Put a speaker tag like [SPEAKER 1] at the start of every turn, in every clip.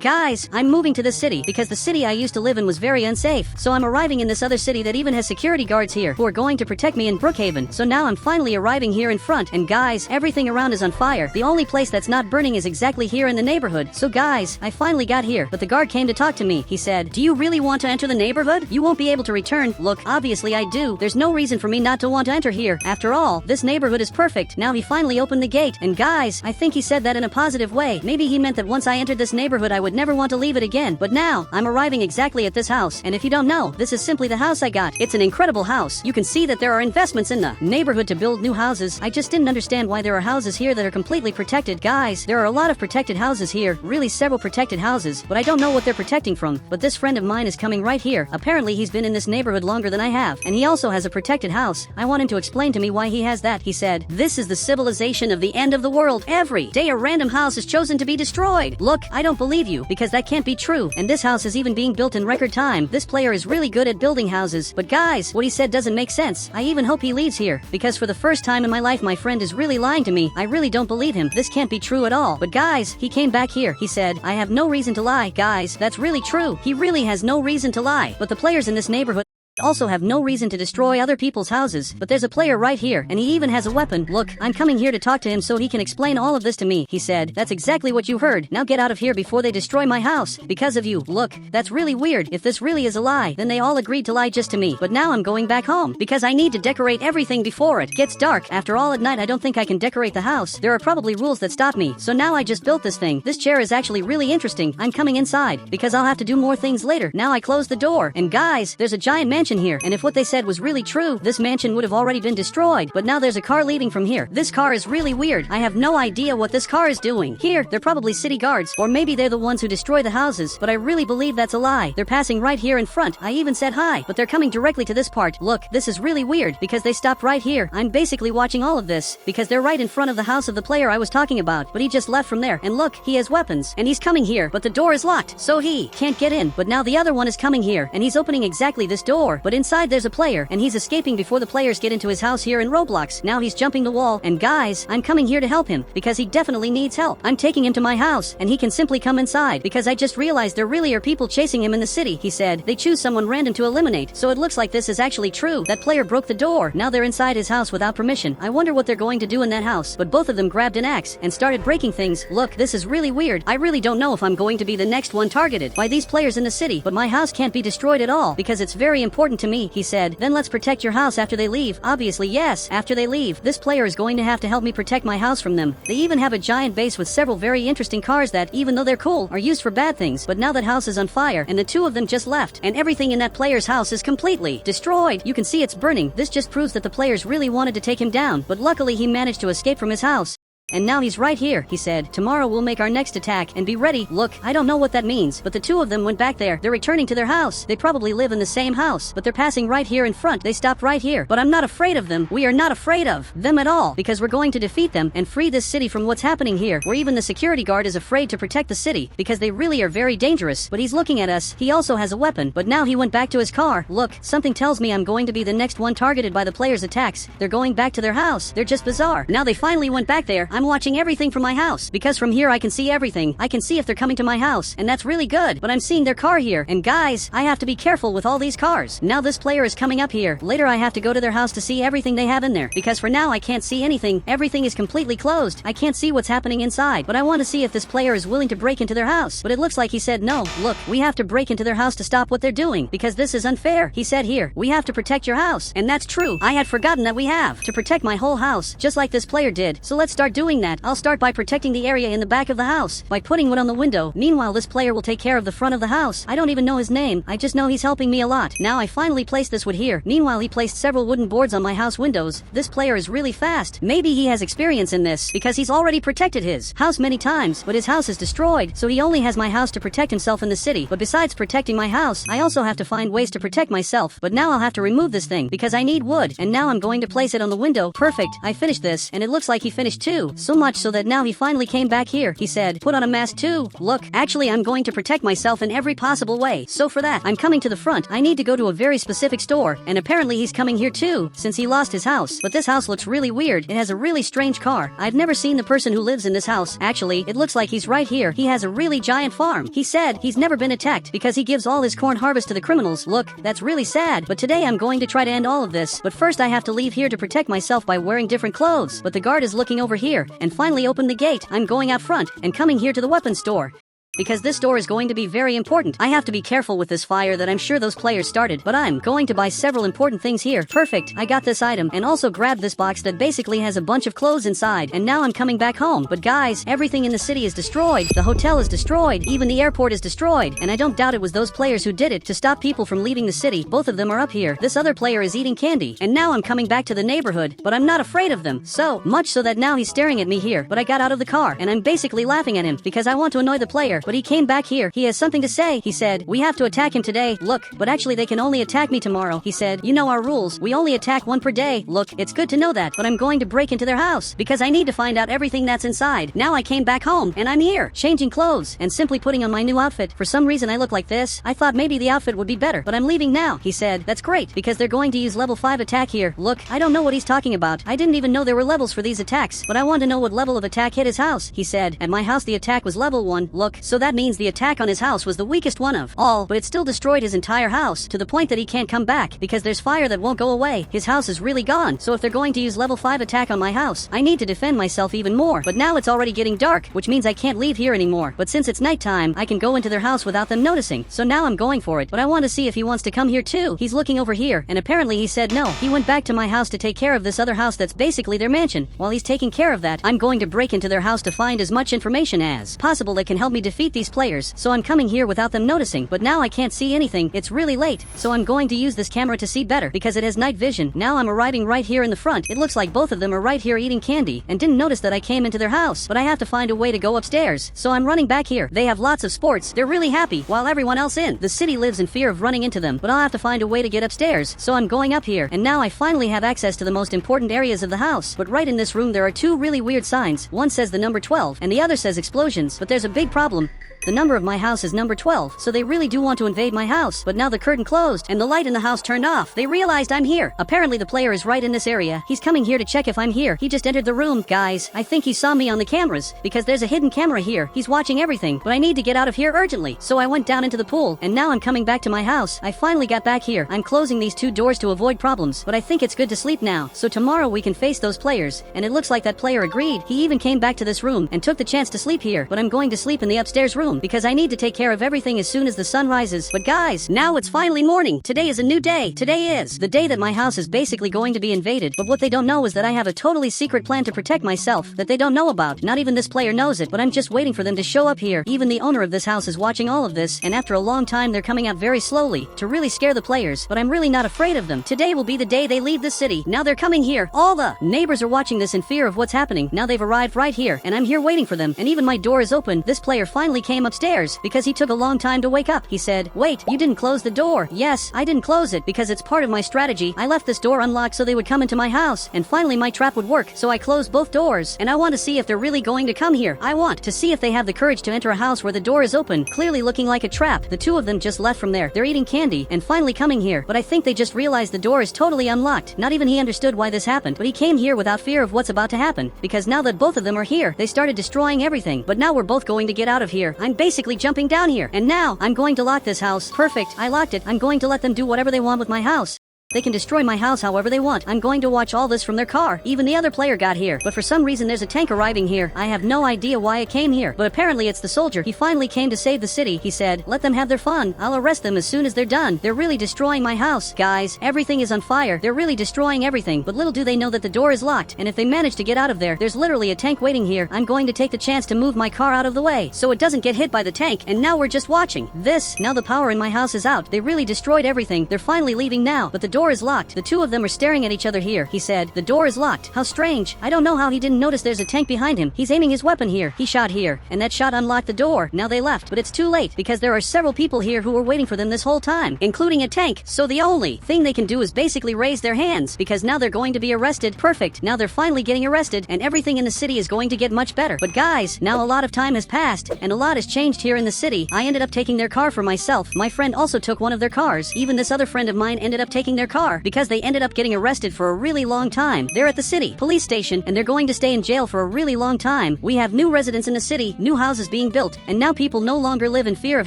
[SPEAKER 1] guys, I'm moving to this city because the city I used to live in was very unsafe. So I'm arriving in this other city that even has security guards here who are going to protect me in Brookhaven. So now I'm finally arriving here in front, and guys, everything around is on fire. The only place that's not burning is exactly here in the neighborhood. So guys, I finally got here, but the guard came to talk to me. He said, "Do you really want to enter the neighborhood? You won't be able to return." Look, obviously I do. There's no reason for me not to want to enter here. After all, this neighborhood is perfect. Now he finally opened the gate, and guys, I think he said that in a positive way. Maybe he meant that once I entered this neighborhood I would never want to leave it again. But now, I'm arriving exactly at this house, and if you don't know, this is simply the house I got. It's an incredible house. You can see that there are investments in the neighborhood to build new houses. I just didn't understand why there are houses here that are completely protected. Guys, there are a lot of protected houses here, really several protected houses, but I don't know what they're protecting from. But this friend of mine is coming right here. Apparently he's been in this neighborhood longer than I have, and he also has a protected house. I want him to explain to me why he has that. He said, "This is the civilization of the end of the world. Every day a random house is chosen to be destroyed." Look, I don't believe you, because that can't be true, and this house is even being built in record time. This player is really good at building houses. But guys, what he said doesn't make sense. I even hope he leaves here, because for the first time in my life my friend is really lying to me. I really don't believe him. This can't be true at all. But guys, he came back here. He said, "I have no reason to lie." Guys, that's really true. He really has no reason to lie. But the players in this neighborhood also have no reason to destroy other people's houses. But there's a player right here, and he even has a weapon. Look, I'm coming here to talk to him so he can explain all of this to me. He said, "That's exactly what you heard. Now get out of here before they destroy my house. Because of you." Look, that's really weird. If this really is a lie, then they all agreed to lie just to me. But now I'm going back home, because I need to decorate everything before it gets dark. After all, at night I don't think I can decorate the house. There are probably rules that stop me. So now I just built this thing. This chair is actually really interesting. I'm coming inside, because I'll have to do more things later. Now I close the door. And guys, there's a giant mansion here, and if what they said was really true, this mansion would have already been destroyed. But now there's a car leaving from here. This car is really weird. I have no idea what this car is doing. Here, they're probably city guards, or maybe they're the ones who destroy the houses, but I really believe that's a lie. They're passing right here in front. I even said hi, but they're coming directly to this part. Look, this is really weird, because they stopped right here. I'm basically watching all of this, because they're right in front of the house of the player I was talking about, but he just left from there. And look, he has weapons, and he's coming here, but the door is locked, so he can't get in. But now the other one is coming here, and he's opening exactly this door, but inside there's a player, and he's escaping before the players get into his house here in Roblox. Now he's jumping the wall, and guys, I'm coming here to help him, because he definitely needs help. I'm taking him to my house, and he can simply come inside, because I just realized there really are people chasing him in the city. He said, they choose someone random to eliminate, so it looks like this is actually true. That player broke the door. Now they're inside his house without permission. I wonder what they're going to do in that house. But both of them grabbed an axe, and started breaking things. Look, this is really weird. I really don't know if I'm going to be the next one targeted by these players in the city, but my house can't be destroyed at all, because it's very important to me. He said, "Then let's protect your house after they leave." Obviously, yes, after they leave. This player is going to have to help me protect my house from them. They even have a giant base with several very interesting cars that, even though they're cool, are used for bad things. But now that house is on fire, and the two of them just left, and everything in that player's house is completely destroyed. You can see it's burning. This just proves that the players really wanted to take him down, but luckily he managed to escape from his house. And now he's right here. He said, "Tomorrow we'll make our next attack, and be ready." Look, I don't know what that means, but the two of them went back there. They're returning to their house. They probably live in the same house, but they're passing right here in front. They stopped right here. But I'm not afraid of them. We are not afraid of them at all, because we're going to defeat them and free this city from what's happening here, where even the security guard is afraid to protect the city, because they really are very dangerous. But he's looking at us. He also has a weapon, but now he went back to his car. Look, something tells me I'm going to be the next one targeted by the players' attacks. They're going back to their house. They're just bizarre. Now they finally went back there. I'm watching everything from my house, because from here I can see everything. I can see if they're coming to my house, and that's really good. But I'm seeing their car here, and guys, I have to be careful with all these cars. Now this player is coming up here. Later I have to go to their house to see everything they have in there, because for now I can't see anything. Everything is completely closed. I can't see what's happening inside, but I want to see if this player is willing to break into their house. But it looks like he said no. Look, we have to break into their house to stop what they're doing, because this is unfair. He said here, we have to protect your house, and that's true. I had forgotten that we have to protect my whole house, just like this player did. So let's start doing that. I'll start by protecting the area in the back of the house by putting wood on the window. Meanwhile, this player will take care of the front of the house. I don't even know his name. I just know he's helping me a lot. Now I finally placed this wood here. Meanwhile, he placed several wooden boards on my house windows. This player is really fast. Maybe he has experience in this, because he's already protected his house many times, but his house is destroyed, so he only has my house to protect himself in the city. But besides protecting my house, I also have to find ways to protect myself. But now I'll have to remove this thing, because I need wood, and now I'm going to place it on the window. Perfect. I finished this, and it looks like he finished too. so much so that now he finally came back here. He said, put on a mask too. Look, actually I'm going to protect myself in every possible way. So for that, I'm coming to the front. I need to go to a very specific store, and apparently he's coming here too, since he lost his house. But this house looks really weird. It has a really strange car. I've never seen the person who lives in this house. Actually, it looks like he's right here. He has a really giant farm. He said he's never been attacked because he gives all his corn harvest to the criminals. Look, that's really sad. But today I'm going to try to end all of this. But first I have to leave here to protect myself by wearing different clothes. But the guard is looking over here and finally opened the gate. I'm going out front and coming here to the weapons store, because this door is going to be very important. I have to be careful with this fire that I'm sure those players started, but I'm going to buy several important things here. Perfect, I got this item, and also grabbed this box that basically has a bunch of clothes inside, and now I'm coming back home. But guys, everything in the city is destroyed. The hotel is destroyed, even the airport is destroyed, and I don't doubt it was those players who did it to stop people from leaving the city. Both of them are up here. This other player is eating candy, and now I'm coming back to the neighborhood, but I'm not afraid of them. So much so that now he's staring at me here, but I got out of the car, and I'm basically laughing at him because I want to annoy the player, but he came back here. He has something to say. He said, we have to attack him today. Look, but actually they can only attack me tomorrow. He said, you know our rules. We only attack one per day. Look, it's good to know that, but I'm going to break into their house because I need to find out everything that's inside. Now I came back home and I'm here, changing clothes and simply putting on my new outfit. For some reason I look like this. I thought maybe the outfit would be better, but I'm leaving now. He said, that's great because they're going to use level 5 attack here. Look, I don't know what he's talking about. I didn't even know there were levels for these attacks, but I want to know what level of attack hit his house. He said, at my house the attack was level 1. Look, so that means the attack on his house was the weakest one of all, but it still destroyed his entire house to the point that he can't come back because there's fire that won't go away. His house is really gone, so if they're going to use level 5 attack on my house, I need to defend myself even more. But now it's already getting dark, which means I can't leave here anymore. But since it's nighttime, I can go into their house without them noticing. So now I'm going for it, but I want to see if he wants to come here too. He's looking over here, and apparently he said no. He went back to my house to take care of this other house that's basically their mansion. While he's taking care of that, I'm going to break into their house to find as much information as possible that can help me defeat these players. So I'm coming here without them noticing, but now I can't see anything. It's really late, so I'm going to use this camera to see better because it has night vision. Now I'm arriving right here in the front. It looks like both of them are right here eating candy and didn't notice that I came into their house, but I have to find a way to go upstairs. So I'm running back here. They have lots of sports. They're really happy while everyone else in the city lives in fear of running into them, but I'll have to find a way to get upstairs. So I'm going up here, and now I finally have access to the most important areas of the house. But right in this room there are two really weird signs. One says the number 12 and the other says explosions, but there's a big problem. The number of my house is number 12, so they really do want to invade my house. But now the curtain closed and the light in the house turned off. They realized I'm here. Apparently the player is right in this area. He's coming here to check if I'm here. He just entered the room. Guys, I think he saw me on the cameras because there's a hidden camera here. He's watching everything, but I need to get out of here urgently. So I went down into the pool, and now I'm coming back to my house. I finally got back here. I'm closing these two doors to avoid problems, but I think it's good to sleep now. So tomorrow we can face those players, and it looks like that player agreed. He even came back to this room and took the chance to sleep here, but I'm going to sleep in the upstairs room because I need to take care of everything as soon as the sun rises. But guys, now it's finally morning. Today is a new day. Today is the day that my house is basically going to be invaded. But what they don't know is that I have a totally secret plan to protect myself that they don't know about. Not even this player knows it, but I'm just waiting for them to show up here. Even the owner of this house is watching all of this, and after a long time they're coming out very slowly to really scare the players, but I'm really not afraid of them. Today will be the day they leave the city. Now they're coming here. All the neighbors are watching this in fear of what's happening. Now they've arrived right here, and I'm here waiting for them, and even my door is open. This player finally came upstairs because he took a long time to wake up. He said, wait, you didn't close the door. Yes, I didn't close it because it's part of my strategy. I left this door unlocked so they would come into my house, and finally my trap would work, so I closed both doors, and I want to see if they're really going to come here. I want to see if they have the courage to enter a house where the door is open, clearly looking like a trap. The two of them just left from there. They're eating candy and finally coming here, but I think they just realized the door is totally unlocked. Not even he understood why this happened, but he came here without fear of what's about to happen, because now that both of them are here, they started destroying everything. But now we're both going to get out of here. I'm basically jumping down here, and now I'm going to lock this house. Perfect, I locked it. I'm going to let them do whatever they want with my house. They can destroy my house however they want. I'm going to watch all this from their car. Even the other player got here, but for some reason there's a tank arriving here. I have no idea why it came here, but apparently it's the soldier. He finally came to save the city. He said, let them have their fun. I'll arrest them as soon as they're done. They're really destroying my house. Guys, everything is on fire. They're really destroying everything, but little do they know that the door is locked, and if they manage to get out of there, there's literally a tank waiting here. I'm going to take the chance to move my car out of the way so it doesn't get hit by the tank, and now we're just watching this. Now the power in my house is out. They really destroyed everything. They're finally leaving now, but the door door is locked. The two of them are staring at each other here. He said, the door is locked. How strange. I don't know how he didn't notice there's a tank behind him. He's aiming his weapon here. He shot here, and that shot unlocked the door. Now they left, but it's too late because there are several people here who were waiting for them this whole time, including a tank. So the only thing they can do is basically raise their hands because now they're going to be arrested. Perfect. Now they're finally getting arrested and everything in the city is going to get much better. But guys, now a lot of time has passed and a lot has changed here in the city. I ended up taking their car for myself. My friend also took one of their cars. Even this other friend of mine ended up taking their car because they ended up getting arrested for a really long time. They're at the city police station and they're going to stay in jail for a really long time. We have new residents in the city, new houses being built, and now people no longer live in fear of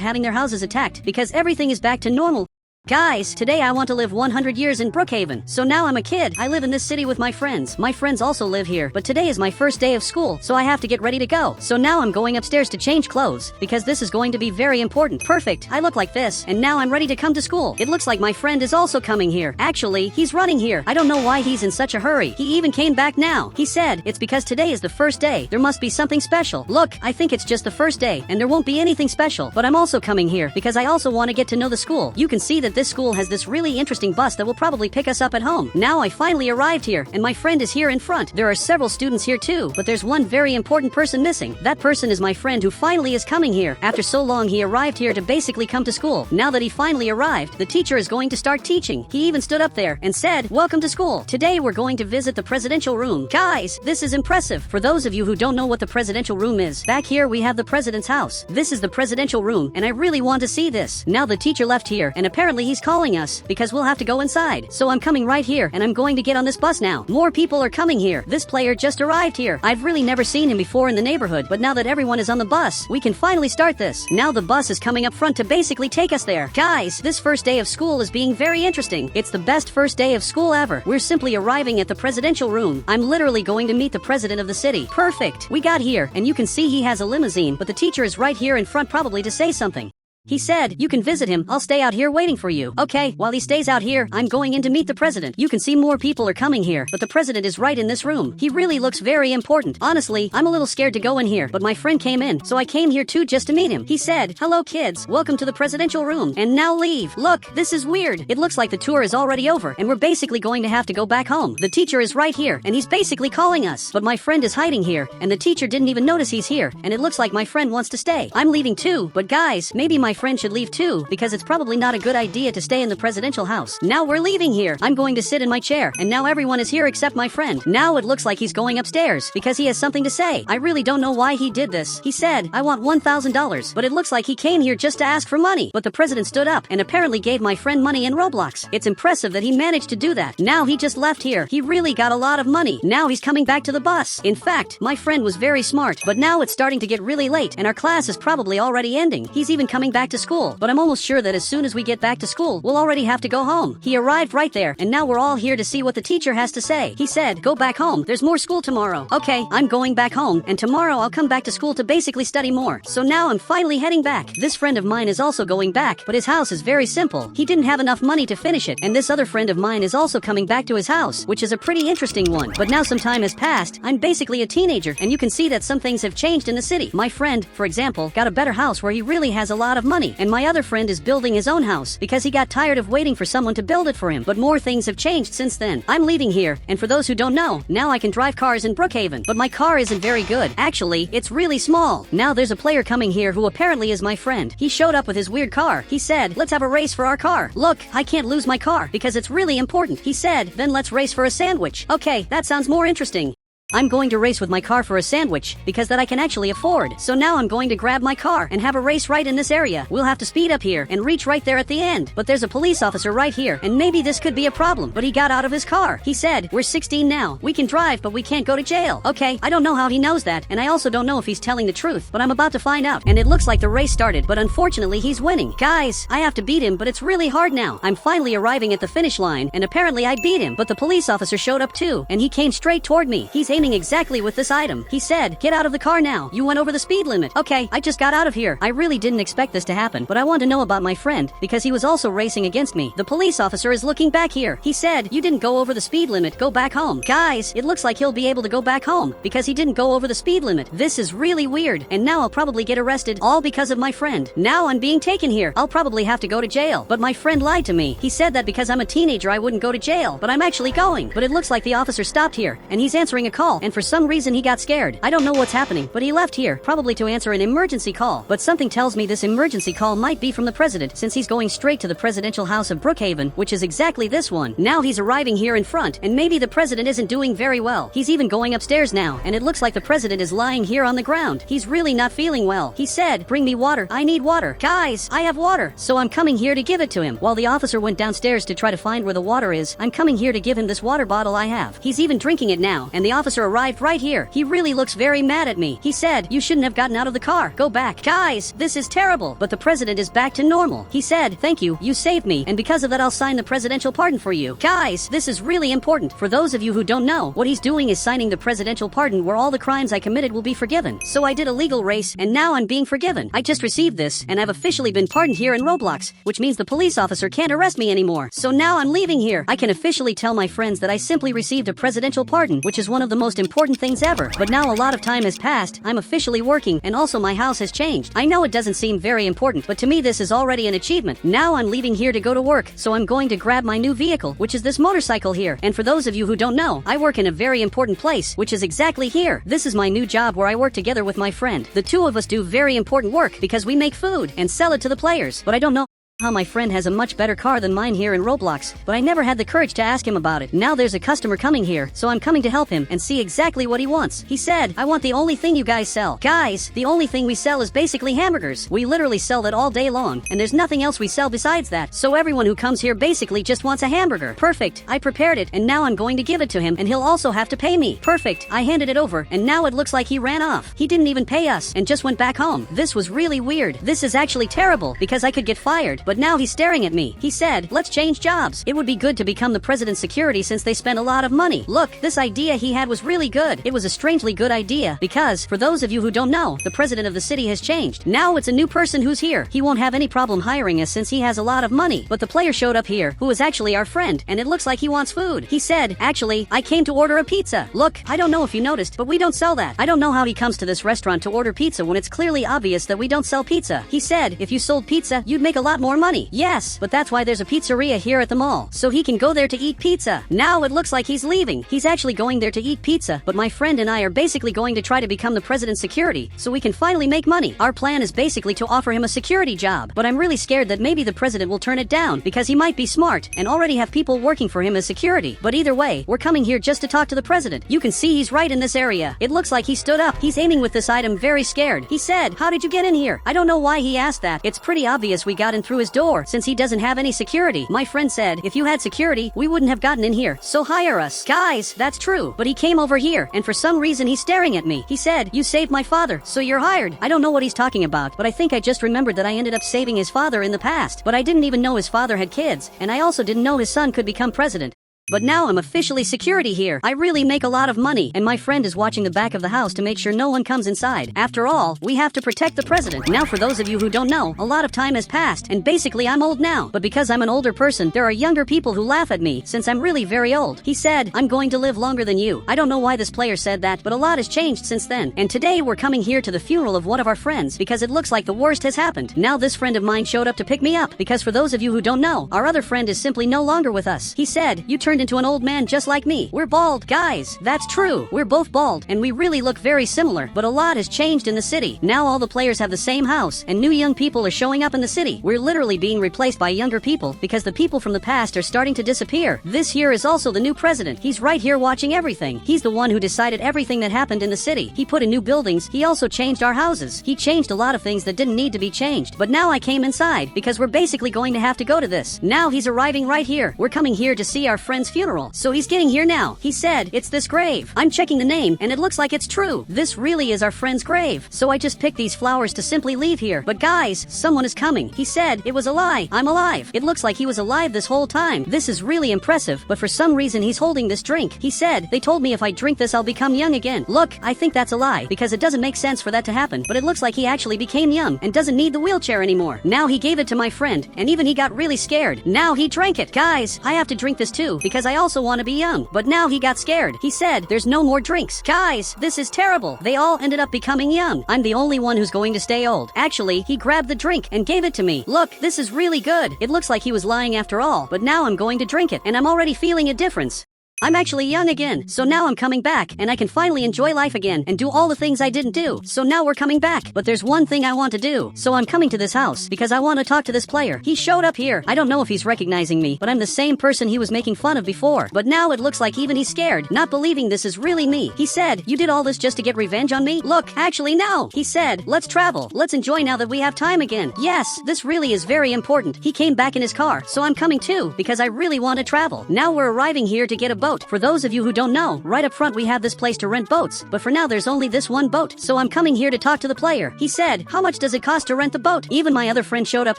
[SPEAKER 1] having their houses attacked because everything is back to normal. Guys, today I want to live 100 years in Brookhaven. So now I'm a kid. I live in this city with my friends. My friends also live here, but today is my first day of school, so I have to get ready to go. So now I'm going upstairs to change clothes, because this is going to be very important. Perfect. I look like this, and now I'm ready to come to school. It looks like my friend is also coming here. Actually, he's running here. I don't know why he's in such a hurry. He even came back now. He said, it's because today is the first day. There must be something special. Look, I think it's just the first day, and there won't be anything special. But I'm also coming here, because I also want to get to know the school. You can see that this school has this really interesting bus that will probably pick us up at home. Now I finally arrived here, and my friend is here in front. There are several students here too, but there's one very important person missing. That person is my friend who finally is coming here. After so long, he arrived here to basically come to school. Now that he finally arrived, the teacher is going to start teaching. He even stood up there and said, welcome to school. Today we're going to visit the presidential room. Guys, this is impressive. For those of you who don't know what the presidential room is, back here we have the president's house. This is the presidential room, and I really want to see this. Now the teacher left here, and apparently he's calling us because we'll have to go inside. So I'm coming right here and I'm going to get on this bus now. More people are coming here. This player just arrived here. I've really never seen him before in the neighborhood, but now that everyone is on the bus, we can finally start this. Now the bus is coming up front to basically take us there. Guys, this first day of school is being very interesting. It's the best first day of school ever. We're simply arriving at the presidential room. I'm literally going to meet the president of the city. Perfect. We got here and you can see he has a limousine, but the teacher is right here in front probably to say something. He said, you can visit him. I'll stay out here waiting for you. Okay, while he stays out here, I'm going in to meet the president. You can see more people are coming here, but the president is right in this room. He really looks very important. Honestly, I'm a little scared to go in here, but my friend came in, so I came here too just to meet him. He said, hello kids, welcome to the presidential room, and now leave. Look, this is weird. It looks like the tour is already over, and we're basically going to have to go back home. The teacher is right here, and he's basically calling us, but my friend is hiding here, and the teacher didn't even notice he's here, and it looks like my friend wants to stay. I'm leaving too, but guys, maybe my friend should leave too, because it's probably not a good idea to stay in the presidential house. Now we're leaving here. I'm going to sit in my chair, and now everyone is here except my friend. Now it looks like he's going upstairs, because he has something to say. I really don't know why he did this. He said, I want $1,000, but it looks like he came here just to ask for money. But the president stood up, and apparently gave my friend money in Roblox. It's impressive that he managed to do that. Now he just left here. He really got a lot of money. Now he's coming back to the bus. In fact, my friend was very smart, but now it's starting to get really late, and our class is probably already ending. He's even coming back to school, but I'm almost sure that as soon as we get back to school, we'll already have to go home. He arrived right there, and now we're all here to see what the teacher has to say. He said, go back home. There's more school tomorrow. Okay, I'm going back home, and tomorrow I'll come back to school to basically study more. So now I'm finally heading back. This friend of mine is also going back, but his house is very simple. He didn't have enough money to finish it, and this other friend of mine is also coming back to his house, which is a pretty interesting one. But now some time has passed. I'm basically a teenager, and you can see that some things have changed in the city. My friend, for example, got a better house where he really has a lot of money, and my other friend is building his own house because he got tired of waiting for someone to build it for him. But more things have changed since then. I'm leaving here, and for those who don't know, now I can drive cars in Brookhaven, but my car isn't very good. Actually, it's really small. Now there's a player coming here who apparently is my friend. He showed up with his weird car. He said, let's have a race for our car. Look, I can't lose my car because it's really important. He said, then let's race for a sandwich. Okay, that sounds more interesting. I'm going to race with my car for a sandwich, because that I can actually afford. So now I'm going to grab my car and have a race right in this area. We'll have to speed up here and reach right there at the end. But there's a police officer right here, and maybe this could be a problem. But he got out of his car. He said, we're 16 now. We can drive, but we can't go to jail. Okay, I don't know how he knows that, and I also don't know if he's telling the truth, but I'm about to find out. And it looks like the race started, but unfortunately he's winning. Guys, I have to beat him, but it's really hard now. I'm finally arriving at the finish line, and apparently I beat him, but the police officer showed up too, and he came straight toward me. He's aiming aiming exactly with this item. He said, "Get out of the car now. You went over the speed limit." Okay, I just got out of here. I really didn't expect this to happen, but I want to know about my friend because he was also racing against me. The police officer is looking back here. He said, "You didn't go over the speed limit. Go back home." Guys, it looks like he'll be able to go back home because he didn't go over the speed limit. This is really weird, and now I'll probably get arrested all because of my friend. Now I'm being taken here. I'll probably have to go to jail. But my friend lied to me. He said that because I'm a teenager I wouldn't go to jail, but I'm actually going. But it looks like the officer stopped here, and he's answering a call, and for some reason he got scared. I don't know what's happening, but he left here, probably to answer an emergency call. But something tells me this emergency call might be from the president, since he's going straight to the presidential house of Brookhaven, which is exactly this one. Now he's arriving here in front, and maybe the president isn't doing very well. He's even going upstairs now, and it looks like the president is lying here on the ground. He's really not feeling well. He said, "Bring me water. I need water." Guys, I have water, so I'm coming here to give it to him. While the officer went downstairs to try to find where the water is, I'm coming here to give him this water bottle I have. He's even drinking it now, and the officer arrived right here. He really looks very mad at me. He said, "You shouldn't have gotten out of the car. Go back." Guys, this is terrible, but the president is back to normal. He said, "Thank you. You saved me, and because of that I'll sign the presidential pardon for you." Guys, this is really important. For those of you who don't know, what he's doing is signing the presidential pardon where all the crimes I committed will be forgiven. So I did a legal race, and now I'm being forgiven. I just received this, and I've officially been pardoned here in Roblox, which means the police officer can't arrest me anymore. So now I'm leaving here. I can officially tell my friends that I simply received a presidential pardon, which is one of the most important things ever. But now a lot of time has passed, I'm officially working, and also my house has changed. I know it doesn't seem very important, but to me this is already an achievement. Now I'm leaving here to go to work, so I'm going to grab my new vehicle, which is this motorcycle here. And for those of you who don't know, I work in a very important place, which is exactly here. This is my new job where I work together with my friend. The two of us do very important work because we make food and sell it to the players. But I don't know how my friend has a much better car than mine here in Roblox, but I never had the courage to ask him about it. Now there's a customer coming here, so I'm coming to help him and see exactly what he wants. He said, "I want the only thing you guys sell." Guys, the only thing we sell is basically hamburgers. We literally sell that all day long, and there's nothing else we sell besides that. So everyone who comes here basically just wants a hamburger. Perfect. I prepared it, and now I'm going to give it to him, and he'll also have to pay me. Perfect. I handed it over, and now it looks like he ran off. He didn't even pay us, and just went back home. This was really weird. This is actually terrible, because I could get fired, but now he's staring at me. He said, "Let's change jobs. It would be good to become the president's security since they spend a lot of money." Look, this idea he had was really good. It was a strangely good idea because, for those of you who don't know, the president of the city has changed. Now it's a new person who's here. He won't have any problem hiring us since he has a lot of money. But the player showed up here, who is actually our friend, and it looks like he wants food. He said, "Actually, I came to order a pizza." Look, I don't know if you noticed, but we don't sell that. I don't know how he comes to this restaurant to order pizza when it's clearly obvious that we don't sell pizza. He said, "If you sold pizza, you'd make a lot more money." Yes, but that's why there's a pizzeria here at the mall, so he can go there to eat pizza. Now it looks like he's leaving. He's actually going there to eat pizza, but my friend and I are basically going to try to become the president's security, so we can finally make money. Our plan is basically to offer him a security job, but I'm really scared that maybe the president will turn it down, because he might be smart, and already have people working for him as security. But either way, we're coming here just to talk to the president. You can see he's right in this area. It looks like he stood up. He's aiming with this item very scared. He said, "How did you get in here?" I don't know why he asked that. It's pretty obvious we got in through his door, since he doesn't have any security. My friend said, "If you had security, we wouldn't have gotten in here, so hire us." Guys, that's true, but he came over here, and for some reason he's staring at me. He said, "You saved my father, so you're hired." I don't know what he's talking about, but I think I just remembered that I ended up saving his father in the past, but I didn't even know his father had kids, and I also didn't know his son could become president. But now I'm officially security here. I really make a lot of money, and my friend is watching the back of the house to make sure no one comes inside. After all, we have to protect the president. Now for those of you who don't know, a lot of time has passed, and basically I'm old now. But because I'm an older person, there are younger people who laugh at me, since I'm really very old. He said, "I'm going to live longer than you." I don't know why this player said that, but a lot has changed since then. And today we're coming here to the funeral of one of our friends, because it looks like the worst has happened. Now this friend of mine showed up to pick me up, because for those of you who don't know, our other friend is simply no longer with us. He said, "You turned into an old man just like me." We're bald. Guys, that's true. We're both bald, and we really look very similar, but a lot has changed in the city. Now all the players have the same house, and new young people are showing up in the city. We're literally being replaced by younger people, because the people from the past are starting to disappear. This here is also the new president. He's right here watching everything. He's the one who decided everything that happened in the city. He put in new buildings. He also changed our houses. He changed a lot of things that didn't need to be changed. But now I came inside, because we're basically going to have to go to this. Now he's arriving right here. We're coming here to see our friend friend's funeral. So he's getting here now. He said, it's this grave. I'm checking the name, and it looks like it's true. This really is our friend's grave. So I just picked these flowers to simply leave here. But guys, someone is coming. He said, it was a lie. I'm alive. It looks like he was alive this whole time. This is really impressive, but for some reason he's holding this drink. He said, they told me if I drink this I'll become young again. Look, I think that's a lie, because it doesn't make sense for that to happen. But it looks like he actually became young, and doesn't need the wheelchair anymore. Now he gave it to my friend, and even he got really scared. Now he drank it. Guys, I have to drink this too, because I also want to be young. But now he got scared. He said, there's no more drinks. Guys, this is terrible. They all ended up becoming young. I'm the only one who's going to stay old. Actually, he grabbed the drink and gave it to me. Look, this is really good. It looks like he was lying after all, but now I'm going to drink it, and I'm already feeling a difference. I'm actually young again, so now I'm coming back, and I can finally enjoy life again and do all the things I didn't do. So now we're coming back, but there's one thing I want to do. So I'm coming to this house, because I want to talk to this player. He showed up here. I don't know if he's recognizing me, but I'm the same person he was making fun of before. But now it looks like even he's scared, not believing this is really me. He said, you did all this just to get revenge on me? Look, actually no. He said, let's travel. Let's enjoy now that we have time again. Yes, this really is very important. He came back in his car, so I'm coming too, because I really want to travel. Now we're arriving here to get a boat. For those of you who don't know, right up front we have this place to rent boats, but for now there's only this one boat. So I'm coming here to talk to the player. He said, how much does it cost to rent the boat? Even my other friend showed up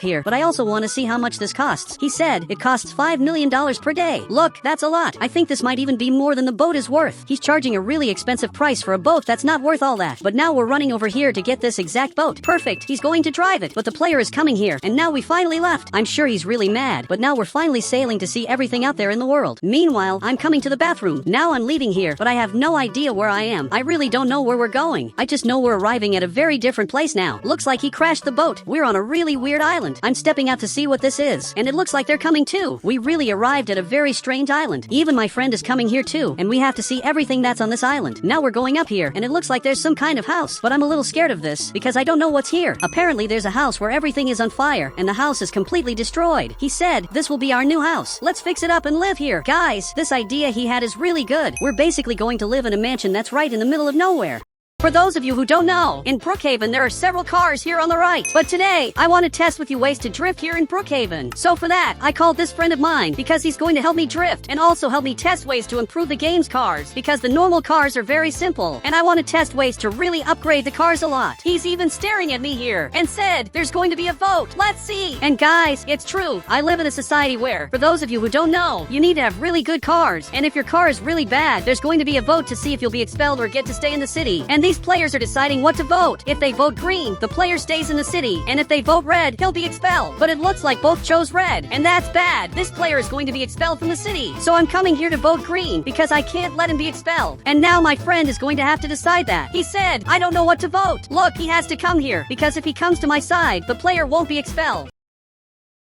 [SPEAKER 1] here, but I also want to see how much this costs. He said, it costs $5 million per day. Look, that's a lot. I think this might even be more than the boat is worth. He's charging a really expensive price for a boat that's not worth all that. But now we're running over here to get this exact boat. Perfect. He's going to drive it, but the player is coming here, and now we finally left. I'm sure he's really mad, but now we're finally sailing to see everything out there in the world. Meanwhile, I'm coming to the bathroom. Now I'm leaving here, but I have no idea where I am. I really don't know where we're going. I just know we're arriving at a very different place now. Looks like he crashed the boat. We're on a really weird island. I'm stepping out to see what this is, and it looks like they're coming too. We really arrived at a very strange island. Even my friend is coming here too, and we have to see everything that's on this island. Now we're going up here, and it looks like there's some kind of house, but I'm a little scared of this, because I don't know what's here. Apparently there's a house where everything is on fire, and the house is completely destroyed. He said, this will be our new house. Let's fix it up and live here. Guys, this idea he had is really good. We're basically going to live in a mansion that's right in the middle of nowhere. For those of you who don't know, in Brookhaven there are several cars here on the right. But today, I want to test with you ways to drift here in Brookhaven. So for that, I called this friend of mine because he's going to help me drift and also help me test ways to improve the game's cars, because the normal cars are very simple, and I want to test ways to really upgrade the cars a lot. He's even staring at me here and said, there's going to be a vote. Let's see. And guys, it's true. I live in a society where, for those of you who don't know, you need to have really good cars. And if your car is really bad, there's going to be a vote to see if you'll be expelled or get to stay in the city. And these players are deciding what to vote. If they vote green, the player stays in the city, and if they vote red, he'll be expelled. But it looks like both chose red, and that's bad. This player is going to be expelled from the city. So I'm coming here to vote green, because I can't let him be expelled. And now my friend is going to have to decide that. He said, I don't know what to vote. Look, he has to come here, because if he comes to my side, the player won't be expelled.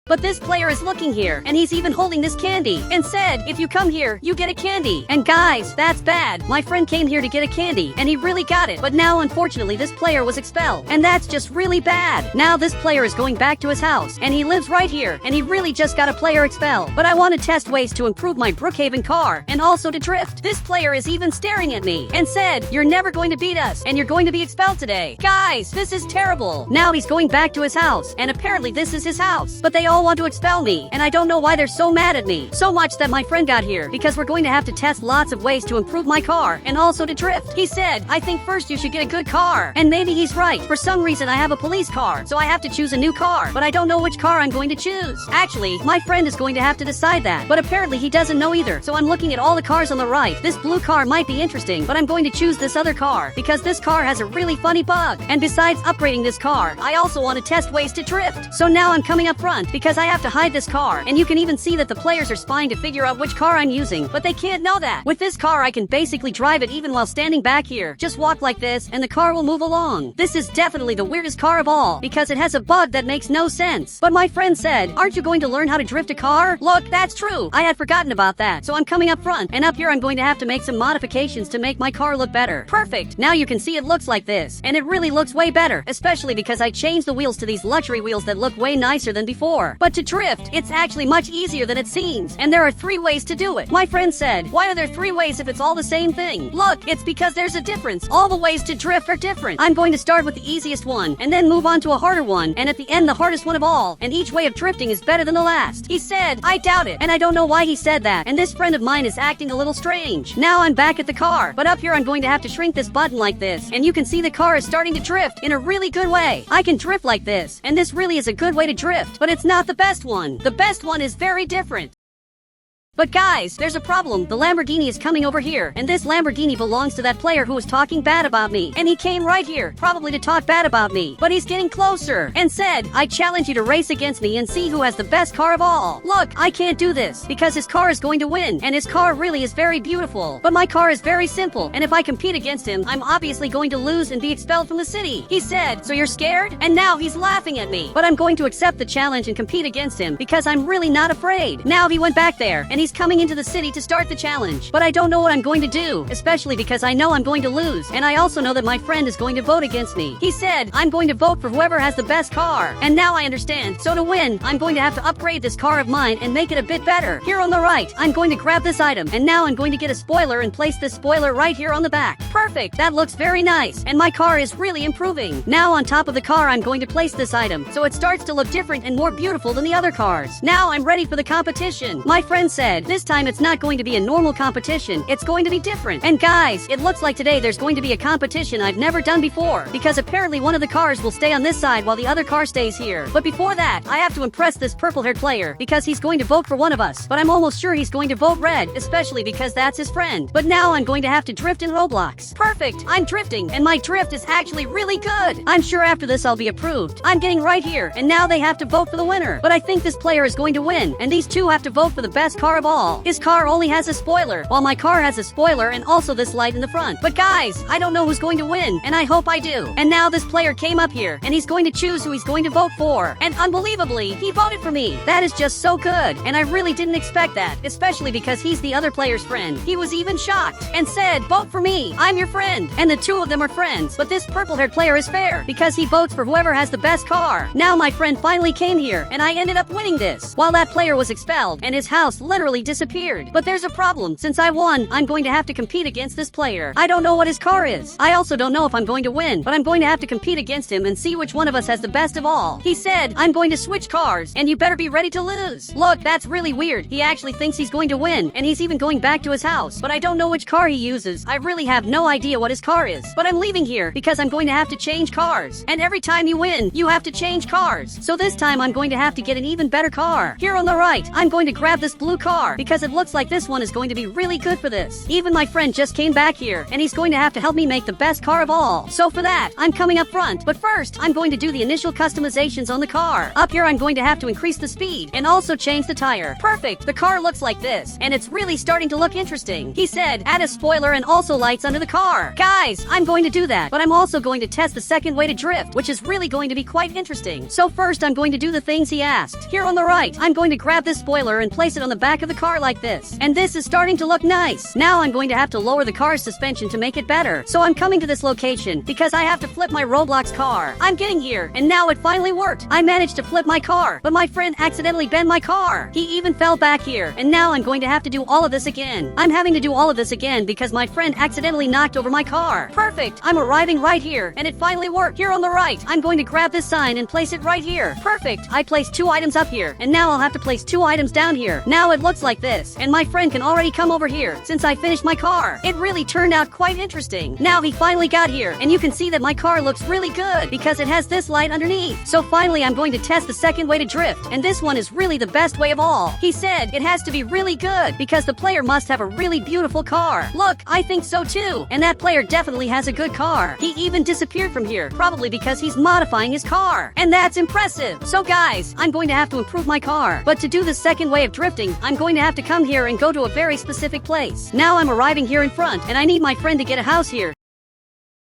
[SPEAKER 1] But this player is looking here, and he's even holding this candy, and said, if you come here, you get a candy. And guys, that's bad. My friend came here to get a candy, and he really got it. But now, unfortunately, this player was expelled, and that's just really bad. Now this player is going back to his house, and he lives right here, and he really just got a player expelled. But I want to test ways to improve my Brookhaven car, and also to drift. This player is even staring at me, and said, you're never going to beat us, and you're going to be expelled today. Guys, this is terrible. Now he's going back to his house, and apparently this is his house. But they all want to expel me, and I don't know why they're so mad at me. So much that my friend got here, because we're going to have to test lots of ways to improve my car, and also to drift. He said, I think first you should get a good car. And maybe he's right. For some reason I have a police car, so I have to choose a new car, but I don't know which car I'm going to choose. Actually, my friend is going to have to decide that, but apparently he doesn't know either. So I'm looking at all the cars on the right. This blue car might be interesting, but I'm going to choose this other car, because this car has a really funny bug. And besides upgrading this car, I also want to test ways to drift. So now I'm coming up front, because I have to hide this car, and you can even see that the players are spying to figure out which car I'm using, but they can't know that. With this car I can basically drive it even while standing back here. Just walk like this, and the car will move along. This is definitely the weirdest car of all, because it has a bug that makes no sense. But my friend said, aren't you going to learn how to drift a car? Look, that's true. I had forgotten about that. So I'm coming up front, and up here I'm going to have to make some modifications to make my car look better. Perfect. Now you can see it looks like this, and it really looks way better, especially because I changed the wheels to these luxury wheels that look way nicer than before. car. But to drift, it's actually much easier than it seems. And there are 3 ways to do it. My friend said, why are there 3 ways if it's all the same thing? Look, it's because there's a difference. All the ways to drift are different. I'm going to start with the easiest one, and then move on to a harder one, and at the end the hardest one of all. And each way of drifting is better than the last. He said, I doubt it. And I don't know why he said that. And this friend of mine is acting a little strange. Now I'm back at the car. But up here I'm going to have to shrink this button like this. And you can see the car is starting to drift in a really good way. I can drift like this. And this really is a good way to drift. But it's not the best one. The best one is very different. But guys, there's a problem. The Lamborghini is coming over here, and this Lamborghini belongs to that player who was talking bad about me. And he came right here, probably to talk bad about me. But he's getting closer, and said, I challenge you to race against me and see who has the best car of all. Look, I can't do this, because his car is going to win, and his car really is very beautiful. But my car is very simple, and if I compete against him, I'm obviously going to lose and be expelled from the city. He said, so you're scared? And now he's laughing at me. But I'm going to accept the challenge and compete against him, because I'm really not afraid. Now he went back there, and he's coming into the city to start the challenge. But I don't know what I'm going to do, especially because I know I'm going to lose, and I also know that my friend is going to vote against me. He said, I'm going to vote for whoever has the best car. And now I understand. So to win, I'm going to have to upgrade this car of mine and make it a bit better. Here on the right, I'm going to grab this item, and now I'm going to get a spoiler and place this spoiler right here on the back. Perfect! That looks very nice, and my car is really improving. Now on top of the car, I'm going to place this item, so it starts to look different and more beautiful than the other cars. Now I'm ready for the competition. My friend said, this time it's not going to be a normal competition, it's going to be different. And guys, it looks like today there's going to be a competition I've never done before, because apparently one of the cars will stay on this side while the other car stays here. But before that, I have to impress this purple-haired player, because he's going to vote for one of us. But I'm almost sure he's going to vote red, especially because that's his friend. But now I'm going to have to drift in Roblox. Perfect! I'm drifting, and my drift is actually really good. I'm sure after this I'll be approved. I'm getting right here, and now they have to vote for the winner. But I think this player is going to win, and these two have to vote for the best car of all. His car only has a spoiler, while my car has a spoiler and also this light in the front. But guys, I don't know who's going to win, and I hope I do. And now this player came up here, and he's going to choose who he's going to vote for. And unbelievably, he voted for me. That is just so good, and I really didn't expect that, especially because he's the other player's friend. He was even shocked, and said, vote for me, I'm your friend. And the two of them are friends, but this purple-haired player is fair, because he votes for whoever has the best car. Now my friend finally came here, and I ended up winning this, while that player was expelled, and his house literally disappeared. But there's a problem. Since I won, I'm going to have to compete against this player. I don't know what his car is. I also don't know if I'm going to win, but I'm going to have to compete against him and see which one of us has the best of all. He said, I'm going to switch cars, and you better be ready to lose. Look, that's really weird. He actually thinks he's going to win, and he's even going back to his house. But I don't know which car he uses. I really have no idea what his car is. But I'm leaving here because I'm going to have to change cars. And every time you win, you have to change cars. So this time I'm going to have to get an even better car. Here on the right, I'm going to grab this blue car because it looks like this one is going to be really good for this. Even my friend just came back here, and he's going to have to help me make the best car of all. So for that, I'm coming up front. But first, I'm going to do the initial customizations on the car. Up here, I'm going to have to increase the speed and also change the tire. Perfect! The car looks like this, and it's really starting to look interesting. He said, add a spoiler and also lights under the car. Guys, I'm going to do that, but I'm also going to test the second way to drift, which is really going to be quite interesting. So first, I'm going to do the things he asked. Here on the right, I'm going to grab this spoiler and place it on the back of the car like this. And this is starting to look nice. Now I'm going to have to lower the car's suspension to make it better. So I'm coming to this location because I have to flip my Roblox car. I'm getting here, and now it finally worked. I managed to flip my car, but my friend accidentally bent my car. He even fell back here, and now I'm going to have to do all of this again. I'm having to do all of this again because my friend accidentally knocked over my car. Perfect! I'm arriving right here, and it finally worked. Here on the right, I'm going to grab this sign and place it right here. Perfect! I placed 2 items up here, and now I'll have to place 2 items down here. Now it looks like this, and my friend can already come over here since I finished my car. It really turned out quite interesting. Now he finally got here, and you can see that my car looks really good because it has this light underneath. So finally I'm going to test the second way to drift, and this one is really the best way of all. He said it has to be really good because the player must have a really beautiful car. Look, I think so too, and that player definitely has a good car. He even disappeared from here, probably because he's modifying his car, and that's impressive. So guys, I'm going to have to improve my car, but to do the second way of drifting, I'm going to have to come here and go to a very specific place. Now I'm arriving here in front, and I need my friend to get a house here.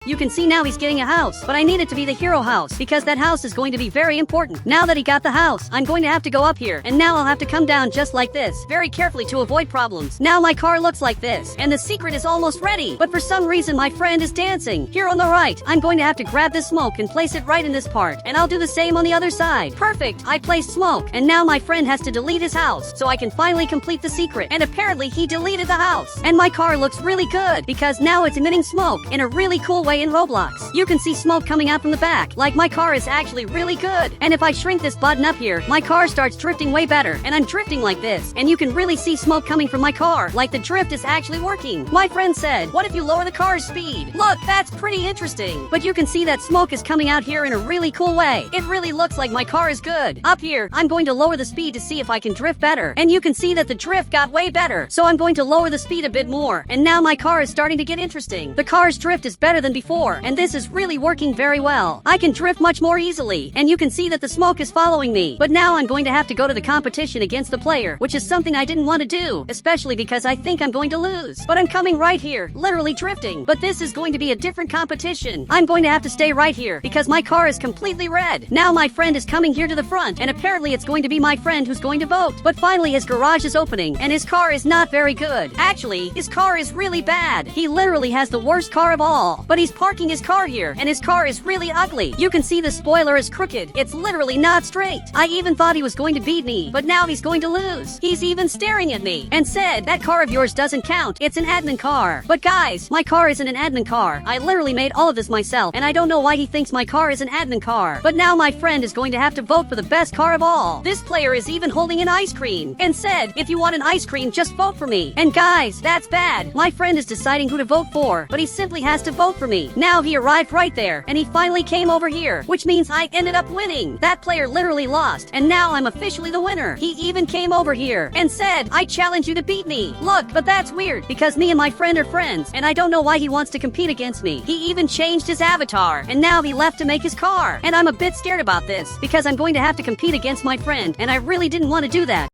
[SPEAKER 1] You can see now he's getting a house, but I need it to be the hero house because that house is going to be very important. Now that he got the house, I'm going to have to go up here, and now I'll have to come down just like this, very carefully to avoid problems. Now my car looks like this, and the secret is almost ready, but for some reason my friend is dancing. Here on the right, I'm going to have to grab this smoke and place it right in this part, and I'll do the same on the other side. Perfect, I placed smoke, and now my friend has to delete his house, so I can finally complete the secret, and apparently he deleted the house. And my car looks really good, because now it's emitting smoke in a really cool way in Roblox. You can see smoke coming out from the back, like my car is actually really good. And if I shrink this button up here, my car starts drifting way better, and I'm drifting like this, and you can really see smoke coming from my car, like the drift is actually working. My friend said, what if you lower the car's speed? Look, that's pretty interesting. But you can see that smoke is coming out here in a really cool way. It really looks like my car is good. Up here, I'm going to lower the speed to see if I can drift better, and you can see that the drift got way better, so I'm going to lower the speed a bit more, and now my car is starting to get interesting. The car's drift is better than before, and this is really working very well. I can drift much more easily, and you can see that the smoke is following me. But now I'm going to have to go to the competition against the player, which is something I didn't want to do, especially because I think I'm going to lose. But I'm coming right here, literally drifting. But this is going to be a different competition. I'm going to have to stay right here, because my car is completely red. Now my friend is coming here to the front, and apparently it's going to be my friend who's going to vote. But finally his garage is opening, and his car is not very good. Actually, his car is really bad. He literally has the worst car of all. But he's parking his car here, and his car is really ugly. You can see the spoiler is crooked. It's literally not straight. I even thought he was going to beat me, but now he's going to lose. He's even staring at me and said, that car of yours doesn't count. It's an admin car. But guys, my car isn't an admin car. I literally made all of this myself, and I don't know why he thinks my car is an admin car. But now my friend is going to have to vote for the best car of all. This player is even holding an ice cream and said, if you want an ice cream, just vote for me. And guys, that's bad. My friend is deciding who to vote for, but he simply has to vote for me. Now he arrived right there, and he finally came over here, which means I ended up winning. That player literally lost, and now I'm officially the winner. He even came over here and said, I challenge you to beat me. Look, but that's weird, because me and my friend are friends, and I don't know why he wants to compete against me. He even changed his avatar, and now he left to make his car. And I'm a bit scared about this, because I'm going to have to compete against my friend, and I really didn't want to do that.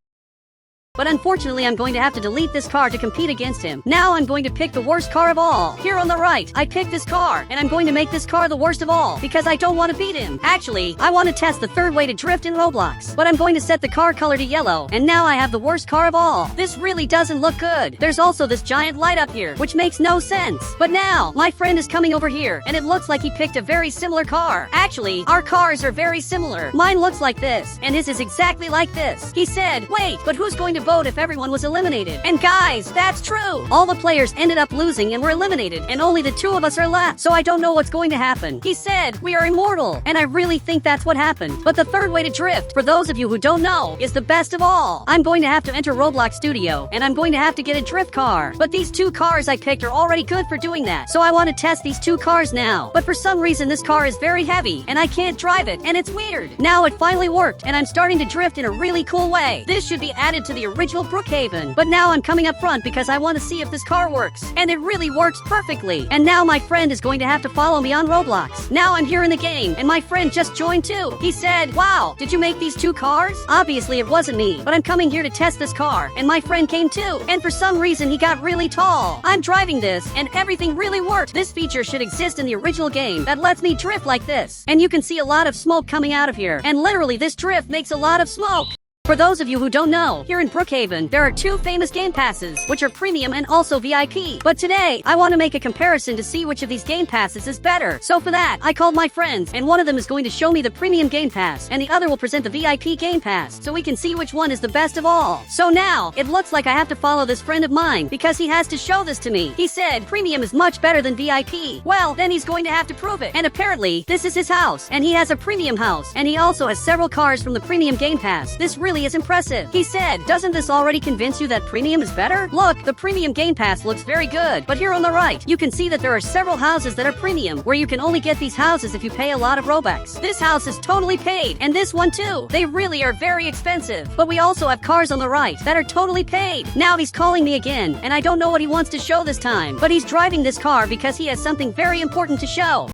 [SPEAKER 1] But unfortunately, I'm going to have to delete this car to compete against him. Now I'm going to pick the worst car of all. Here on the right, I picked this car, and I'm going to make this car the worst of all, because I don't want to beat him. Actually, I want to test the third way to drift in Roblox. But I'm going to set the car color to yellow, and now I have the worst car of all. This really doesn't look good. There's also this giant light up here, which makes no sense. But now, my friend is coming over here, and it looks like he picked a very similar car. Actually, our cars are very similar. Mine looks like this, and his is exactly like this. He said, wait, but who's going to vote if everyone was eliminated? And guys, that's true. All the players ended up losing and were eliminated, and only the two of us are left. So I don't know what's going to happen. He said, we are immortal, and I really think that's what happened. But the third way to drift, for those of you who don't know, is the best of all. I'm going to have to enter Roblox Studio, and I'm going to have to get a drift car. But these two cars I picked are already good for doing that. So I want to test these two cars now. But for some reason, this car is very heavy, and I can't drive it, and it's weird. Now it finally worked, and I'm starting to drift in a really cool way. This should be added to the original Brookhaven. But now I'm coming up front because I want to see if this car works. And it really works perfectly. And now my friend is going to have to follow me on Roblox. Now I'm here in the game, and my friend just joined too. He said, wow, did you make these two cars? Obviously it wasn't me, but I'm coming here to test this car, and my friend came too. And for some reason he got really tall. I'm driving this, and everything really worked. This feature should exist in the original game that lets me drift like this. And you can see a lot of smoke coming out of here. And literally this drift makes a lot of smoke. For those of you who don't know, here in Brookhaven, there are two famous game passes, which are premium and also VIP. But today, I want to make a comparison to see which of these game passes is better. So for that, I called my friends, and one of them is going to show me the premium game pass, and the other will present the VIP game pass, so we can see which one is the best of all. So now, it looks like I have to follow this friend of mine, because he has to show this to me. He said, premium is much better than VIP. Well, then he's going to have to prove it. And apparently, this is his house, and he has a premium house, and he also has several cars from the premium game pass. This really is impressive. He said, doesn't this already convince you that premium is better? Look, the premium game pass looks very good, but here on the right, you can see that there are several houses that are premium, where you can only get these houses if you pay a lot of Robux. This house is totally paid, and this one too. They really are very expensive. But we also have cars on the right that are totally paid. Now he's calling me again, and I don't know what he wants to show this time, but he's driving this car because he has something very important to show.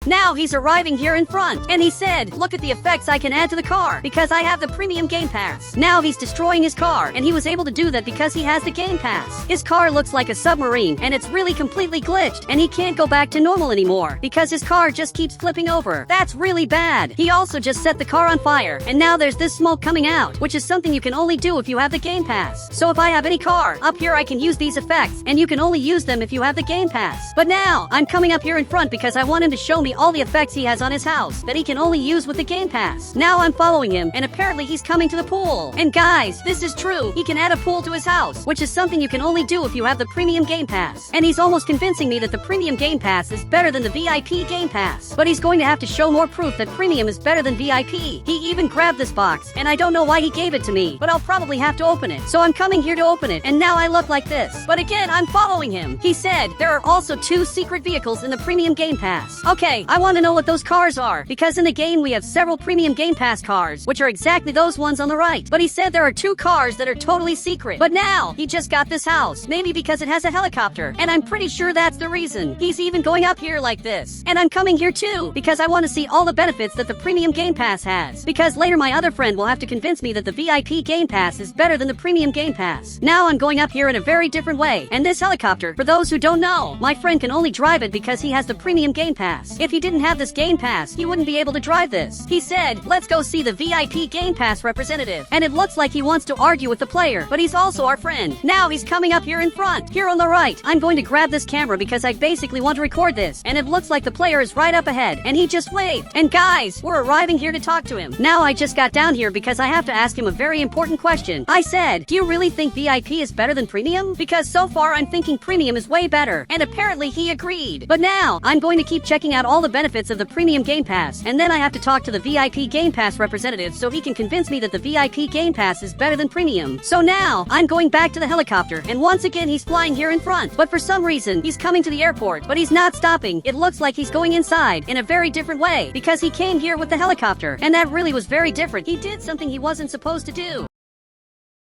[SPEAKER 1] Now he's arriving here in front, and he said, look at the effects I can add to the car, because I have the premium game pass. Now he's destroying his car, and he was able to do that because he has the game pass. His car looks like a submarine, and it's really completely glitched, and he can't go back to normal anymore, because his car just keeps flipping over. That's really bad. He also just set the car on fire, and now there's this smoke coming out, which is something you can only do if you have the game pass. So if I have any car, up here I can use these effects, and you can only use them if you have the game pass. But now, I'm coming up here in front because I want him to show me all the effects he has on his house that he can only use with the game pass. Now I'm following him, and apparently he's coming to the pool. And guys, this is true. He can add a pool to his house, which is something you can only do if you have the premium game pass. And he's almost convincing me that the premium game pass is better than the VIP game pass. But he's going to have to show more proof that premium is better than VIP. He even grabbed this box, and I don't know why he gave it to me, but I'll probably have to open it. So I'm coming here to open it, and now I look like this. But again, I'm following him. He said there are also 2 secret vehicles in the premium game pass. Okay, I want to know what those cars are, because in the game we have several premium game pass cars, which are exactly those ones on the right. But he said there are 2 cars that are totally secret. But now, he just got this house, maybe because it has a helicopter, and I'm pretty sure that's the reason. He's even going up here like this. And I'm coming here too, because I want to see all the benefits that the premium game pass has. Because later my other friend will have to convince me that the VIP game pass is better than the premium game pass. Now I'm going up here in a very different way. And this helicopter, for those who don't know, my friend can only drive it because he has the premium game pass. If he didn't have this game pass, he wouldn't be able to drive this. He said, let's go see the VIP game pass representative. And it looks like he wants to argue with the player, but he's also our friend. Now he's coming up here in front. Here on the right, I'm going to grab this camera because I basically want to record this. And it looks like the player is right up ahead, and he just waved. And guys, we're arriving here to talk to him. Now I just got down here because I have to ask him a very important question. I said, do you really think VIP is better than premium? Because so far I'm thinking premium is way better. And apparently he agreed. But now, I'm going to keep checking out all the benefits of the premium game pass, and then I have to talk to the VIP game pass representative so he can convince me that the VIP game pass is better than premium. So now, I'm going back to the helicopter, and once again he's flying here in front. But for some reason, he's coming to the airport, but he's not stopping. It looks like he's going inside in a very different way, because he came here with the helicopter, and that really was very different. He did something he wasn't supposed to do.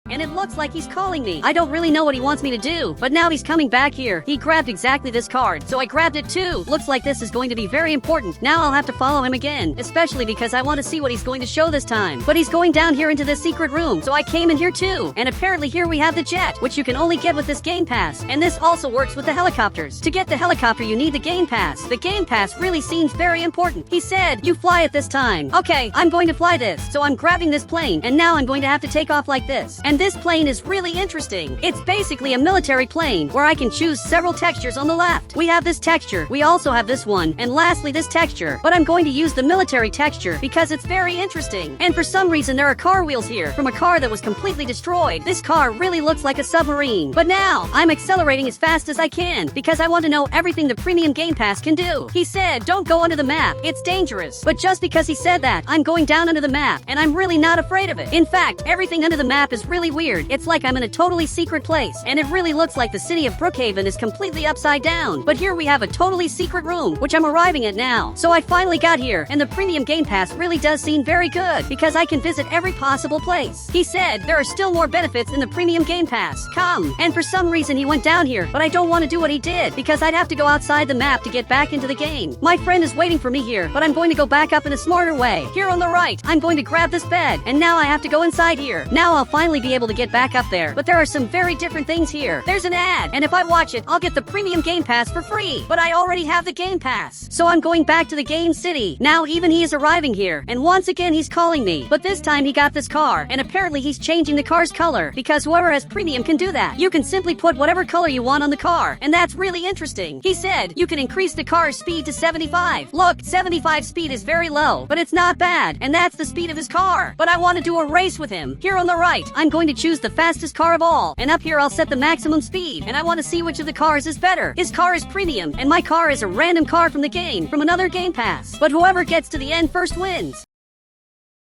[SPEAKER 1] And it looks like he's calling me. I don't really know what he wants me to do, but now he's coming back here. He grabbed exactly this card, so I grabbed it too. Looks like this is going to be very important. Now I'll have to follow him again, especially because I want to see what he's going to show this time. But he's going down here into this secret room, so I came in here too. And apparently here we have the jet, which you can only get with this game pass. And this also works with the helicopters. To get the helicopter, you need the game pass. The game pass really seems very important. He said, you fly it this time. Okay, I'm going to fly this. So I'm grabbing this plane, and now I'm going to have to take off like this. And this plane is really interesting. It's basically a military plane where I can choose several textures on the left. We have this texture, we also have this one, and lastly this texture. But I'm going to use the military texture because it's very interesting. And for some reason there are car wheels here from a car that was completely destroyed. This car really looks like a submarine. But now, I'm accelerating as fast as I can because I want to know everything the premium game pass can do. He said, don't go under the map, it's dangerous. But just because he said that, I'm going down under the map, and I'm really not afraid of it. In fact, everything under the map is really weird. It's like I'm in a totally secret place, and it really looks like the city of Brookhaven is completely upside down. But here we have a totally secret room, which I'm arriving at now. So I finally got here, and the premium game pass really does seem very good, because I can visit every possible place. He said there are still more benefits in the premium game pass. Come. And for some reason he went down here, but I don't want to do what he did, because I'd have to go outside the map to get back into the game. My friend is waiting for me here, but I'm going to go back up in a smarter way. Here on the right, I'm going to grab this bed, and now I have to go inside here. Now I'll finally be able to get back up there. But there are some very different things here. There's an ad, and if I watch it, I'll get the premium game pass for free. But I already have the game pass. So I'm going back to the game city. Now even he is arriving here, and once again he's calling me. But this time he got this car, and apparently he's changing the car's color, because whoever has premium can do that. You can simply put whatever color you want on the car, and that's really interesting. He said you can increase the car's speed to 75. Look, 75 speed is very low, but it's not bad, and that's the speed of his car. But I want to do a race with him. Here on the right, I'm going to choose the fastest car of all, and up here I'll set the maximum speed, and I want to see which of the cars is better. His car is premium, and my car is a random car from the game, from another game pass. But whoever gets to the end first wins.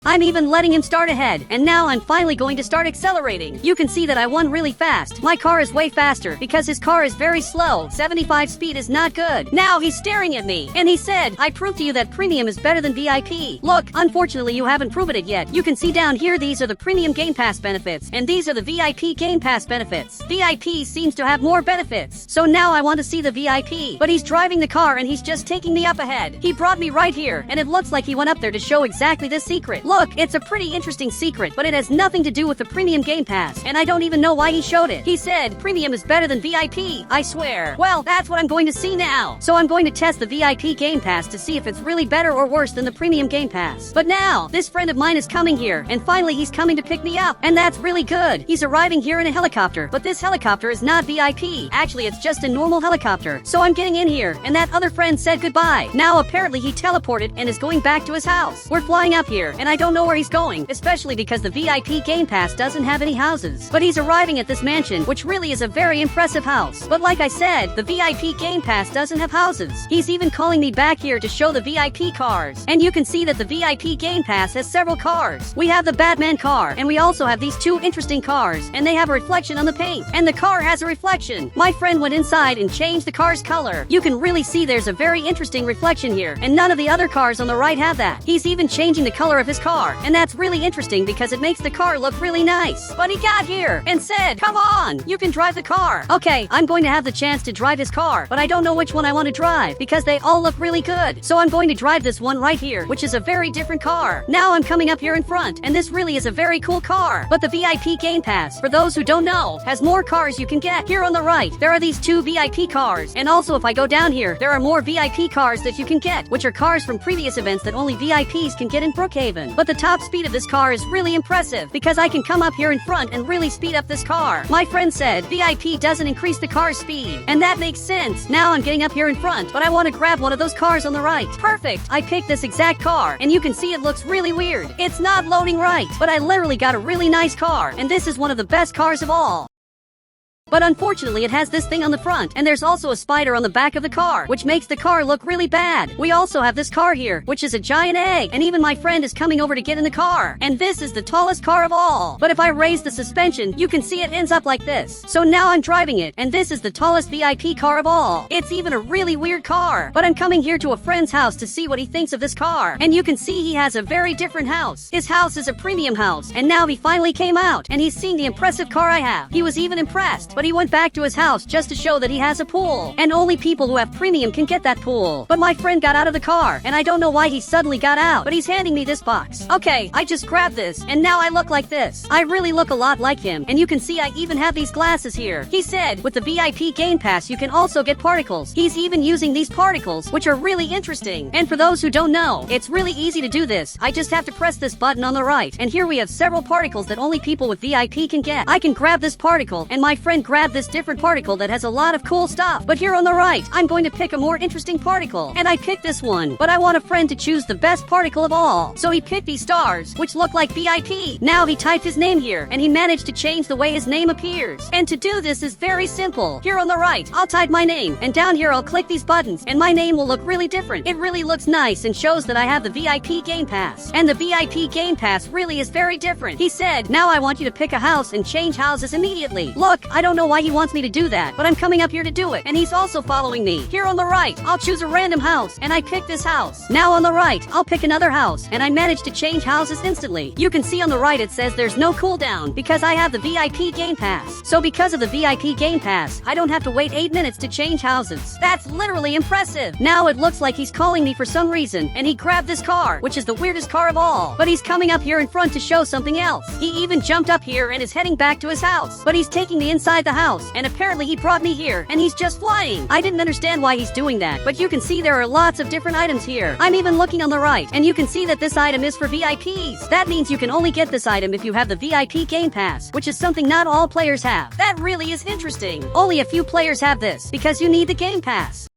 [SPEAKER 1] I'm even letting him start ahead, and now I'm finally going to start accelerating. You can see that I won really fast. My car is way faster because his car is very slow. 75 speed is not good. Now he's staring at me, and he said, I proved to you that premium is better than VIP. Look, unfortunately you haven't proven it yet. You can see down here these are the premium Game Pass benefits, and these are the VIP Game Pass benefits. VIP seems to have more benefits, so now I want to see the VIP. But he's driving the car and he's just taking me up ahead. He brought me right here, and it looks like he went up there to show exactly this secret. Look, it's a pretty interesting secret, but it has nothing to do with the premium Game Pass, and I don't even know why he showed it. He said premium is better than VIP, I swear. Well, that's what I'm going to see now. So I'm going to test the VIP Game Pass to see if it's really better or worse than the premium Game Pass. But now, this friend of mine is coming here, and finally he's coming to pick me up, and that's really good. He's arriving here in a helicopter, but this helicopter is not VIP. Actually, it's just a normal helicopter. So I'm getting in here, and that other friend said goodbye. Now apparently he teleported and is going back to his house. We're flying up here, and I don't know where he's going, especially because the VIP Game Pass doesn't have any houses. But he's arriving at this mansion, which really is a very impressive house. But like I said, the VIP Game Pass doesn't have houses. He's even calling me back here to show the VIP cars. And you can see that the VIP Game Pass has several cars. We have the Batman car, and we also have these two interesting cars, and they have a reflection on the paint. And the car has a reflection. My friend went inside and changed the car's color. You can really see there's a very interesting reflection here, and none of the other cars on the right have that. He's even changing the color of his car, and that's really interesting because it makes the car look really nice. But he got here and said, come on, you can drive the car. Okay, I'm going to have the chance to drive his car, but I don't know which one I want to drive because they all look really good. So I'm going to drive this one right here, which is a very different car. Now I'm coming up here in front, and this really is a very cool car. But the VIP Game Pass, for those who don't know, has more cars you can get. Here on the right, there are these two VIP cars, and also if I go down here, there are more VIP cars that you can get, which are cars from previous events that only VIPs can get in Brookhaven. But the top speed of this car is really impressive because I can come up here in front and really speed up this car. My friend said VIP doesn't increase the car's speed, and that makes sense. Now I'm getting up here in front, but I want to grab one of those cars on the right. Perfect! I picked this exact car, and you can see it looks really weird. It's not loading right, but I literally got a really nice car, and this is one of the best cars of all. But unfortunately it has this thing on the front, and there's also a spider on the back of the car, which makes the car look really bad. We also have this car here, which is a giant egg, and even my friend is coming over to get in the car. And this is the tallest car of all. But if I raise the suspension, you can see it ends up like this. So now I'm driving it, and this is the tallest VIP car of all. It's even a really weird car. But I'm coming here to a friend's house to see what he thinks of this car. And you can see he has a very different house. His house is a premium house, and now he finally came out, and he's seen the impressive car I have. He was even impressed, but he went back to his house just to show that he has a pool. And only people who have premium can get that pool. But my friend got out of the car, and I don't know why he suddenly got out, but he's handing me this box. Okay, I just grabbed this, and now I look like this. I really look a lot like him, and you can see I even have these glasses here. He said, with the VIP Game Pass you can also get particles. He's even using these particles, which are really interesting. And for those who don't know, it's really easy to do this. I just have to press this button on the right, and here we have several particles that only people with VIP can get. I can grab this particle, and my friend grabbed this different particle that has a lot of cool stuff. But here on the right, I'm going to pick a more interesting particle, and I picked this one. But I want a friend to choose the best particle of all. So he picked these stars, which look like VIP. Now he typed his name here, and he managed to change the way his name appears. And to do this is very simple. Here on the right, I'll type my name, and down here I'll click these buttons, and my name will look really different. It really looks nice and shows that I have the VIP Game Pass. And the VIP Game Pass really is very different. He said, now I want you to pick a house and change houses immediately. Look, I don't know why he wants me to do that, but I'm coming up here to do it, and he's also following me. Here on the right, I'll choose a random house, and I pick this house. Now on the right, I'll pick another house, and I managed to change houses instantly. You can see on the right it says there's no cooldown because I have the VIP Game Pass. So because of the VIP Game Pass, I don't have to wait 8 minutes to change houses. That's literally impressive. Now it looks like he's calling me for some reason, and he grabbed this car, which is the weirdest car of all. But he's coming up here in front to show something else. He even jumped up here and is heading back to his house. But he's taking me inside the house, and apparently he brought me here, and he's just flying. I didn't understand why he's doing that, but you can see there are lots of different items here. I'm even looking on the right, and you can see that this item is for VIPs. That means you can only get this item if you have the VIP Game Pass, which is something not all players have. That really is interesting. Only a few players have this, because you need the Game Pass.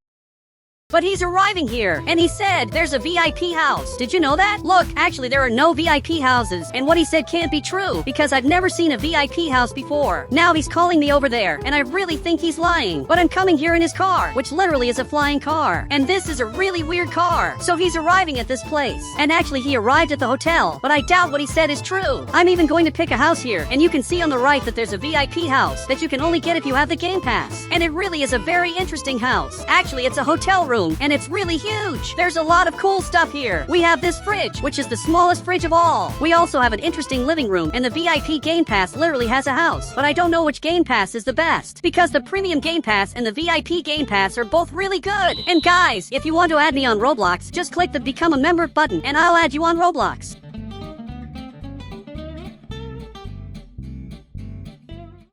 [SPEAKER 1] But he's arriving here, and he said there's a VIP house. Did you know that? Look, actually there are no VIP houses, and what he said can't be true, because I've never seen a VIP house before. Now he's calling me over there, and I really think he's lying. But I'm coming here in his car, which literally is a flying car. And this is a really weird car. So he's arriving at this place. And actually he arrived at the hotel, but I doubt what he said is true. I'm even going to pick a house here, and you can see on the right that there's a VIP house that you can only get if you have the Game Pass. And it really is a very interesting house. Actually, it's a hotel room, and it's really huge. There's a lot of cool stuff here. We have this fridge, which is the smallest fridge of all. We also have an interesting living room, and the VIP Game Pass literally has a house. But I don't know which Game Pass is the best, because the Premium Game Pass and the VIP Game Pass are both really good. And guys, if you want to add me on Roblox, just click the Become a Member button, and I'll add you on Roblox.